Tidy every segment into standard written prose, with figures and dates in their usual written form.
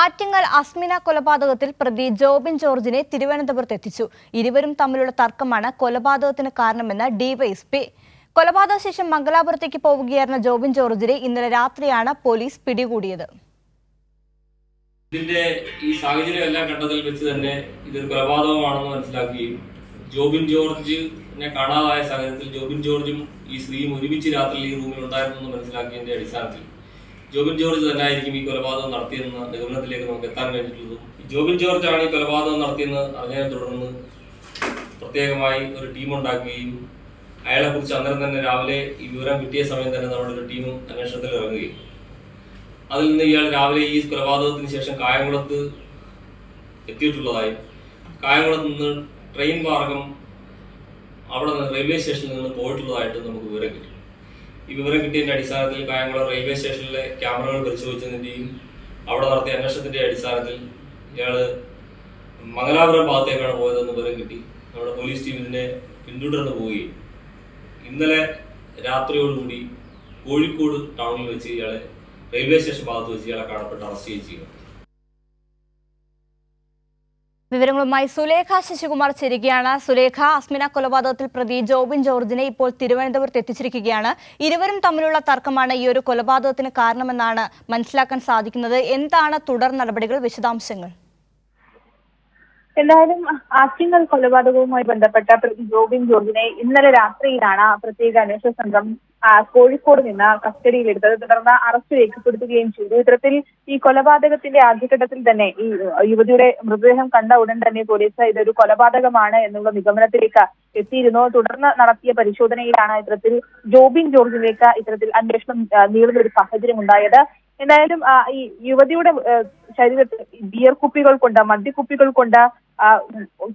ആറ്റിങ്ങൽ അസ്മിന കൊലപാതകത്തിൽ പ്രതി ജോബിൻ ജോർജിനെ തിരുവനന്തപുരത്ത് എത്തിച്ചു. ഇരുവരും തമ്മിലുള്ള തർക്കമാണ് കൊലപാതകത്തിന് കാരണമെന്ന് ഡിവൈഎസ്പി. കൊലപാതക ശേഷം മംഗലാപുരത്തേക്ക് പോവുകയായിരുന്ന ജോബിൻ ജോർജിനെ ഇന്നലെ രാത്രിയാണ് പോലീസ് പിടികൂടിയത്. ഇതിന്റെ ഈ സാഹചര്യം എല്ലാം കണ്ടതിൽ വെച്ച് തന്നെ ഇതൊരു കൊലപാതകമാണെന്ന് മനസ്സിലാക്കുകയും ജോബിൻ ജോർജിനെ കാണാതായ സാഹചര്യത്തിൽ ജോബിൻ ജോർജും ഈ സ്ത്രീയും ഒരുമിച്ച് രാത്രി ഈ റൂമിൽ ഉണ്ടായിരുന്നു മനസ്സിലാക്കിയതിന്റെ അടിസ്ഥാനത്തിൽ ജോബിൻ ജോർജ് തന്നെ ആയിരിക്കും ഈ കൊലപാതകം നടത്തിയെന്ന നിഗമനത്തിലേക്ക് നമുക്ക് എത്താൻ കഴിഞ്ഞിട്ടുള്ളതും. ജോബിൻ ജോർജ് ആണ് ഈ കൊലപാതകം നടത്തിയെന്ന് അറിഞ്ഞതിനെ തുടർന്ന് പ്രത്യേകമായി ഒരു ടീം ഉണ്ടാക്കുകയും അയാളെ കുറിച്ച് അന്നേരം തന്നെ രാവിലെ ഈ വിവരം കിട്ടിയ സമയം തന്നെ നമ്മുടെ ഒരു ടീം അന്വേഷണത്തിൽ ഇറങ്ങുകയും അതിൽ നിന്ന് ഇയാൾ രാവിലെ ഈ കൊലപാതകത്തിന് ശേഷം കായംകുളത്ത് എത്തിയിട്ടുള്ളതായും കായംകുളത്ത് നിന്ന് ട്രെയിൻ മാർഗം അവിടെ നിന്ന് റെയിൽവേ സ്റ്റേഷനിൽ നിന്ന് പോയിട്ടുള്ളതായിട്ട് നമുക്ക് വിവരം കിട്ടി. ഈ വിവരം കിട്ടിയതിന്റെ അടിസ്ഥാനത്തിൽ കായംകുളം റെയിൽവേ സ്റ്റേഷനിലെ ക്യാമറകൾ പരിശോധിച്ചതിന്റെയും അവിടെ നടത്തിയ അന്വേഷണത്തിന്റെ അടിസ്ഥാനത്തിൽ ഇയാള് മംഗലാപുരം ഭാഗത്തേക്കാണ് പോയതെന്ന് വിവരം കിട്ടി. നമ്മുടെ പോലീസ് ടീം ഇതിനെ പിന്തുടർന്ന് പോവുകയും ഇന്നലെ രാത്രിയോടുകൂടി കോഴിക്കോട് ടൗണിൽ വെച്ച് ഇയാളെ റെയിൽവേ സ്റ്റേഷൻ ഭാഗത്ത് വെച്ച് ഇയാളെ കാണപ്പെട്ട് അറസ്റ്റ് ചെയ്യുക. വിവരങ്ങളുമായി സുലേഖ ശശികുമാർ ചേരുകയാണ്. സുലേഖ, അസ്മിന കൊലപാതകത്തിൽ പ്രതി ജോബിൻ ജോർജിനെ ഇപ്പോൾ തിരുവനന്തപുരത്ത് എത്തിച്ചിരിക്കുകയാണ്. ഇരുവരും തമ്മിലുള്ള തർക്കമാണ് ഈ ഒരു കൊലപാതകത്തിന് കാരണമെന്നാണ് മനസ്സിലാക്കാൻ സാധിക്കുന്നത്. എന്താണ് തുടർ നടപടികൾ, വിശദാംശങ്ങൾ? എന്തായാലും ആറ്റിങ്ങൽ കൊലപാതകവുമായി ബന്ധപ്പെട്ട പ്രതി ജോബിൻ ജോർജിനെ ഇന്നലെ രാത്രിയിലാണ് പ്രത്യേക അന്വേഷണ സംഘം കോഴിക്കോട് നിന്ന് കസ്റ്റഡിയിലെടുത്തത്. തുടർന്ന് അറസ്റ്റ് രേഖപ്പെടുത്തുകയും ചെയ്തു. ഇത്തരത്തിൽ ഈ കൊലപാതകത്തിന്റെ ആദ്യഘട്ടത്തിൽ തന്നെ ഈ യുവതിയുടെ മൃതദേഹം കണ്ട ഉടൻ തന്നെ പോലീസ് ഇതൊരു കൊലപാതകമാണ് എന്നുള്ള നിഗമനത്തിലേക്ക് എത്തിയിരുന്നു. തുടർന്ന് നടത്തിയ പരിശോധനയിലാണ് ഇത്തരത്തിൽ ജോബിൻ ജോർജിലേക്ക് ഇത്തരത്തിൽ അന്വേഷണം നീളുന്ന ഒരു സാഹചര്യം ഉണ്ടായത്. എന്തായാലും ഈ യുവതിയുടെ ശരീരത്തിൽ ബിയർ കുപ്പികൾ കൊണ്ട്, മദ്യക്കുപ്പികൾ കൊണ്ട്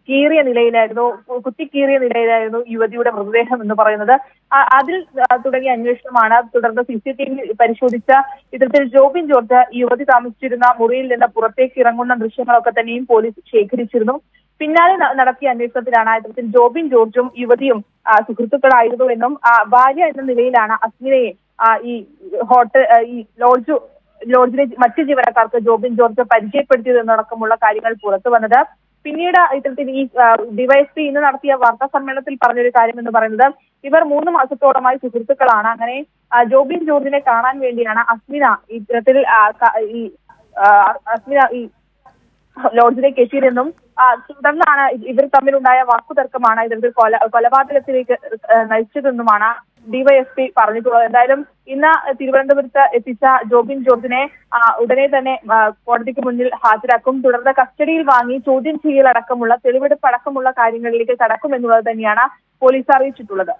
കീറിയ നിലയിലായിരുന്നു, കുത്തിക്കീറിയ നിലയിലായിരുന്നു യുവതിയുടെ മൃതദേഹം എന്ന് പറയുന്നത്. അതിൽ തുടങ്ങിയ അന്വേഷണമാണ്. തുടർന്ന് CCTV പരിശോധിച്ച ഇത്തരത്തിൽ ജോബിൻ ജോർജ് യുവതി താമസിച്ചിരുന്ന മുറിയിൽ നിന്ന് പുറത്തേക്ക് ഇറങ്ങുന്ന ദൃശ്യങ്ങളൊക്കെ തന്നെയും പോലീസ് ശേഖരിച്ചിരുന്നു. പിന്നാലെ നടത്തിയ അന്വേഷണത്തിലാണ് ഇത്തരത്തിൽ ജോബിൻ ജോർജും യുവതിയും സുഹൃത്തുക്കളായിരുന്നു എന്നും ഭാര്യ എന്ന നിലയിലാണ് അസ്മിനയെ ഈ ലോഡ്ജിലെ മറ്റ് ജീവനക്കാർക്ക് ജോബിൻ ജോർജ് പരിചയപ്പെടുത്തിയതെന്നടക്കമുള്ള കാര്യങ്ങൾ പുറത്തു വന്നത്. പിന്നീട് ഇത്തരത്തിൽ ഈ ഡിവൈഎസ്പി ഇന്ന് നടത്തിയ വാർത്താ സമ്മേളനത്തിൽ പറഞ്ഞൊരു കാര്യം എന്ന് പറയുന്നത്, ഇവർ 3 മാസത്തോളമായി സുഹൃത്തുക്കളാണ്. അങ്ങനെ ജോബിൻ ജോർജിനെ കാണാൻ വേണ്ടിയാണ് അസ്മിന ഇത്തരത്തിൽ ഈ ലോഡ്ജിലേക്ക് എത്തിയതെന്നും തുടർന്നാണ് ഇവർ തമ്മിലുണ്ടായ വാക്കുതർക്കമാണ് ഇത്തരത്തിൽ കൊലപാതകത്തിലേക്ക് നയിച്ചതെന്നുമാണ് ഡിവൈഎസ്പി പറഞ്ഞിട്ടുള്ളത്. എന്തായാലും ഇന്ന് തിരുവനന്തപുരത്ത് എത്തിച്ച ജോബിൻ ജോർജിനെ ഉടനെ തന്നെ കോടതിക്ക് മുന്നിൽ ഹാജരാക്കും. തുടർന്ന് കസ്റ്റഡിയിൽ വാങ്ങി ചോദ്യം ചെയ്യലടക്കമുള്ള തെളിവെടുപ്പ് അടക്കമുള്ള കാര്യങ്ങളിലേക്ക് കടക്കുമെന്നുള്ളത് തന്നെയാണ് പോലീസ് അറിയിച്ചിട്ടുള്ളത്.